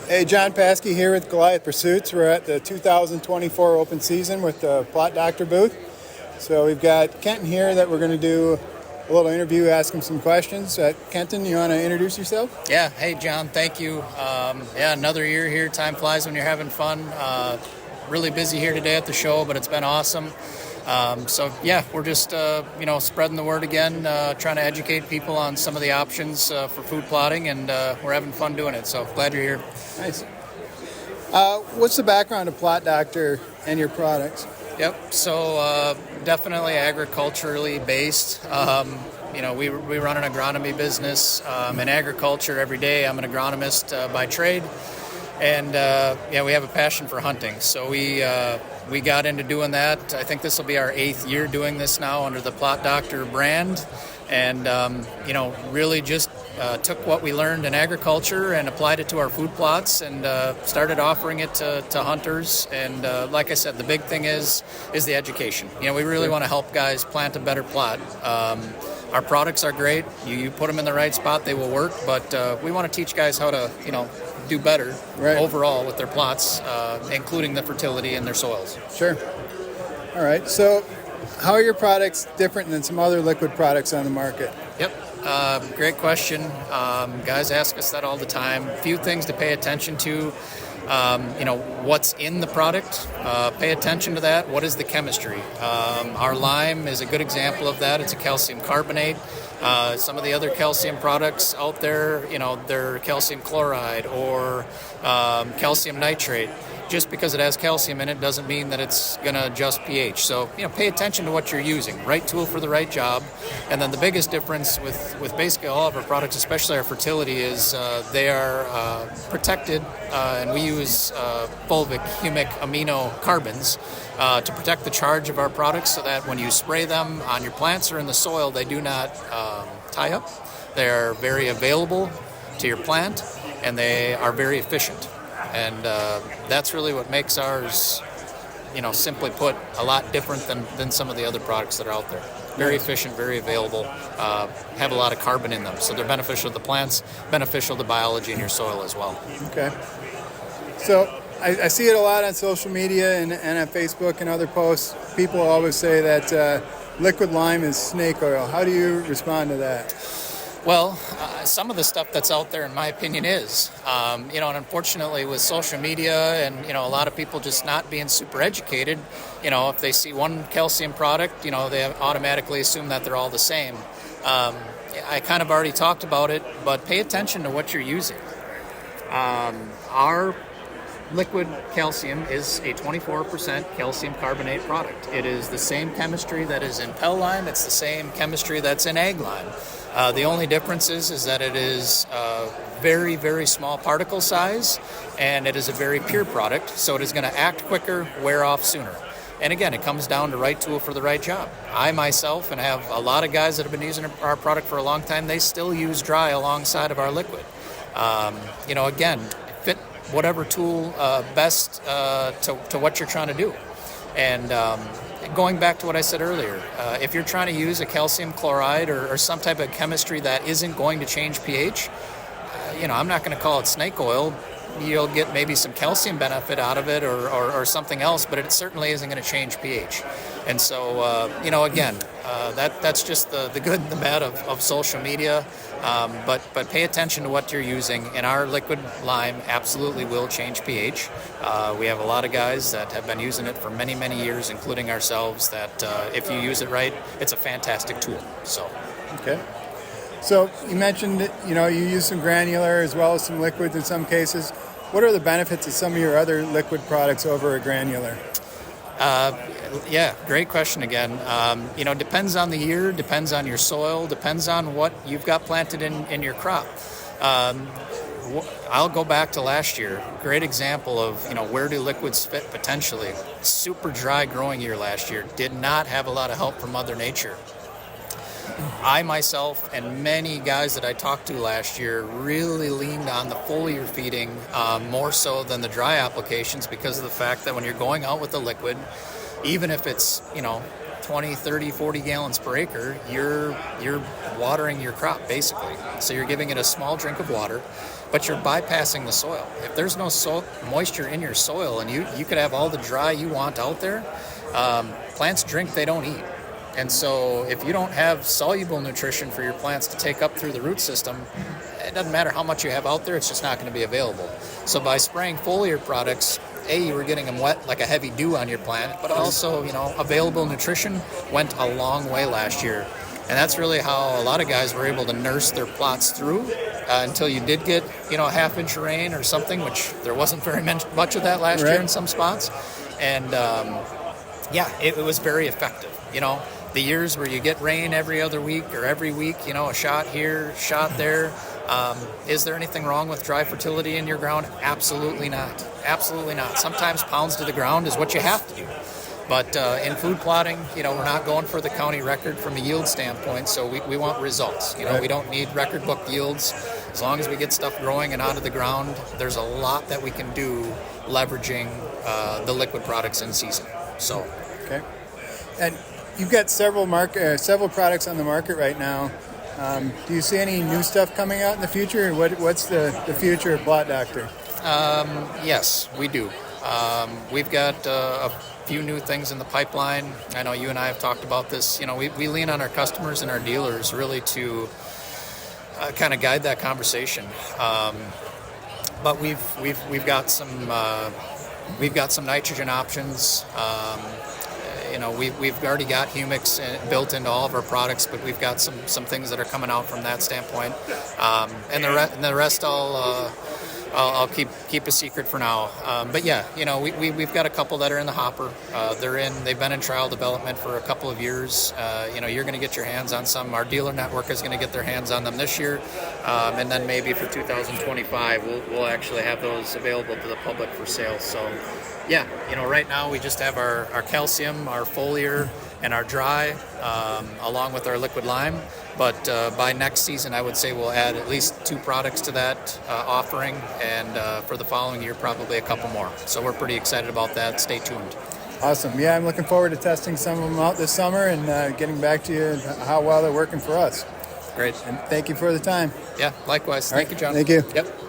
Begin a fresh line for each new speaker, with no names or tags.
Hey, John Paskey here with Goliath Pursuits. We're at the 2024 open season with the Plot Doctor booth. So we've got Kenton here that we're going to do a little interview, ask him some questions. Kenton, you want to introduce yourself?
Yeah. Hey, John. Thank you. Another year here. Time flies when you're having fun. Really busy here today at the show, but it's been awesome. We're just spreading the word again, trying to educate people on some of the options for food plotting, and we're having fun doing it. So glad you're here.
Nice. What's the background of Plot Doctor and your products?
Yep. So definitely agriculturally based. We run an agronomy business in agriculture every day. I'm an agronomist by trade. And we have a passion for hunting. So we got into doing that. I think this will be our 8th year doing this now under the Plot Doctor brand. And, really just took what we learned in agriculture and applied it to our food plots and started offering it to hunters. And like I said, the big thing is the education. We really want to help guys plant a better plot. Our products are great. You put them in the right spot, they will work. But we want to teach guys how to, do better overall with their plots, including the fertility in their soils.
Sure. All right. So how are your products different than some other liquid products on the market?
Yep. Great question. Guys ask us that all the time. A few things to pay attention to. What's in the product. Pay attention to that. What is the chemistry? Our lime is a good example of that. It's a calcium carbonate. Some of the other calcium products out there, they're calcium chloride or calcium nitrate. Just because it has calcium in it doesn't mean that it's going to adjust pH. So, pay attention to what you're using. Right tool for the right job. And then the biggest difference with basically all of our products, especially our fertility, is they are protected, and we use fulvic, humic, amino carbons to protect the charge of our products so that when you spray them on your plants or in the soil, they do not tie up. They are very available to your plant, and they are very efficient. And that's really what makes ours, simply put, a lot different than some of the other products that are out there. Very efficient, very available, have a lot of carbon in them. So they're beneficial to the plants, beneficial to biology in your soil as well.
Okay. So I see it a lot on social media and on Facebook and other posts. People always say that liquid lime is snake oil. How do you respond to that?
Well, some of the stuff that's out there, in my opinion, is. And unfortunately with social media and, a lot of people just not being super educated, if they see one calcium product, they automatically assume that they're all the same. I kind of already talked about it, but pay attention to what you're using. Our liquid calcium is a 24% calcium carbonate product. It is the same chemistry that is in Pell lime. It's the same chemistry that's in ag lime. The only difference is that it is very, very small particle size, and it is a very pure product, so it is going to act quicker, wear off sooner. And again, it comes down to right tool for the right job. I myself, and have a lot of guys that have been using our product for a long time, they still use dry alongside of our liquid. Again, fit whatever tool best to what you're trying to do. And going back to what I said earlier, if you're trying to use a calcium chloride or some type of chemistry that isn't going to change pH, I'm not going to call it snake oil. You'll get maybe some calcium benefit out of it or something else, but it certainly isn't going to change pH. And so, that's just the good and the bad of social media. But pay attention to what you're using, and our liquid lime absolutely will change pH. We have a lot of guys that have been using it for many, many years, including ourselves, that if you use it right, it's a fantastic tool. So.
Okay. So you mentioned that, you use some granular as well as some liquids in some cases. What are the benefits of some of your other liquid products over a granular?
Great question again. Depends on the year, depends on your soil, depends on what you've got planted in your crop. I'll go back to last year. Great example of, where do liquids fit potentially. Super dry growing year last year. Did not have a lot of help from Mother Nature. I myself and many guys that I talked to last year really leaned on the foliar feeding more so than the dry applications because of the fact that when you're going out with the liquid, even if it's, 20, 30, 40 gallons per acre, you're watering your crop basically. So you're giving it a small drink of water, but you're bypassing the soil. If there's no moisture in your soil, and you could have all the dry you want out there, plants drink, they don't eat. And so if you don't have soluble nutrition for your plants to take up through the root system, it doesn't matter how much you have out there, it's just not going to be available. So by spraying foliar products, you were getting them wet like a heavy dew on your plant, but also, available nutrition went a long way last year. And that's really how a lot of guys were able to nurse their plots through until you did get, a half-inch of rain or something, which there wasn't very much of that last year in some spots. And, it was very effective. The years where you get rain every other week or every week, a shot here, shot there. Is there anything wrong with dry fertility in your ground? Absolutely not. Absolutely not. Sometimes pounds to the ground is what you have to do. But in food plotting, we're not going for the county record from a yield standpoint, so we want results. We don't need record book yields. As long as we get stuff growing and out of the ground, there's a lot that we can do leveraging the liquid products in season. So.
Okay. And you've got several products on the market right now. Do you see any new stuff coming out in the future? What's the future of Plot Doctor?
Yes, we do. We've got a few new things in the pipeline. I know you and I have talked about this. We lean on our customers and our dealers really to kind of guide that conversation. But we've got some nitrogen options. We've already got humics built into all of our products, but we've got some things that are coming out from that standpoint. And the rest I'll keep a secret for now. But yeah, we've got a couple that are in the hopper. They've been in trial development for a couple of years. You're going to get your hands on some. Our dealer network is going to get their hands on them this year, and then maybe for 2025 we'll actually have those available to the public for sale. So. Yeah, right now we just have our calcium, our foliar, and our dry, along with our liquid lime. But by next season, I would say we'll add at least 2 products to that offering, and for the following year, probably a couple more. So we're pretty excited about that. Stay tuned.
Awesome. Yeah, I'm looking forward to testing some of them out this summer and getting back to you how well they're working for us.
Great.
And thank you for the time.
Yeah, likewise.
All
Thank
right.
you, John.
Thank you.
Yep.